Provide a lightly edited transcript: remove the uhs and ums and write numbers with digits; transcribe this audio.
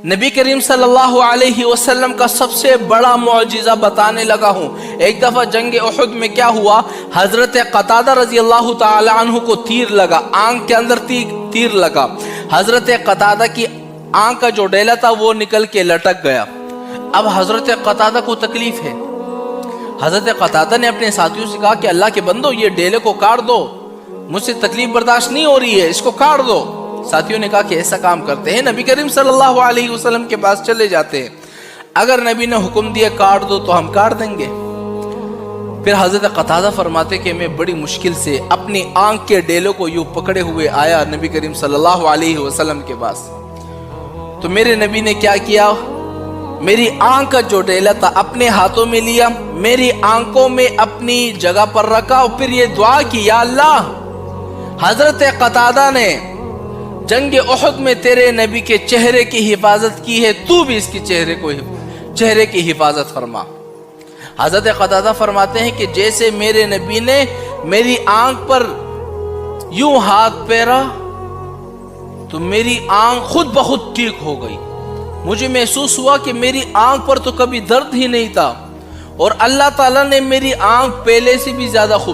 نبی کریم صلی اللہ علیہ وسلم کا سب سے بڑا معجزہ بتانے لگا ہوں۔ ایک دفعہ جنگ احد میں کیا ہوا، حضرت قتادہ رضی اللہ تعالی عنہ کو تیر لگا، آنکھ کے اندر تیر لگا۔ حضرت قتادہ کی آنکھ کا جو ڈیلا تھا وہ نکل کے لٹک گیا۔ اب حضرت قتادہ کو تکلیف ہے۔ حضرت قتادہ نے اپنے ساتھیوں سے کہا کہ اللہ کے بندو، یہ ڈیلے کو کاٹ دو، مجھ سے تکلیف برداشت نہیں ہو رہی ہے، اس کو کاٹ دو۔ ساتھیوں نے کہا کہ ایسا کام کرتے ہیں، نبی کریم صلی اللہ علیہ وسلم کے پاس چلے جاتے ہیں، اگر نبی نے حکم دیا کاٹ دو تو ہم کاٹ دیں گے۔ پھر حضرت قتادہ فرماتے کہ میں بڑی مشکل سے اپنی آنکھ کے ڈیلوں کو یوں پکڑے ہوئے آیا نبی کریم صلی اللہ علیہ وسلم کے پاس، تو میرے نبی نے کیا کیا، میری آنکھ کا جو ڈیلا تھا اپنے ہاتھوں میں لیا، میری آنکھوں میں اپنی جگہ پر رکھا، اور پھر یہ دعا کی، یا اللہ، حضرت قتادہ نے جنگ احد میں تیرے نبی کے چہرے کی حفاظت کی ہے، تو بھی اس کی چہرے کی حفاظت فرما۔ حضرت قتادہ فرماتے ہیں کہ جیسے میرے نبی نے میری آنکھ پر یوں ہاتھ پھیرا تو میری آنکھ خود بخود ٹھیک ہو گئی۔ مجھے محسوس ہوا کہ میری آنکھ پر تو کبھی درد ہی نہیں تھا، اور اللہ تعالیٰ نے میری آنکھ پہلے سے بھی زیادہ خوب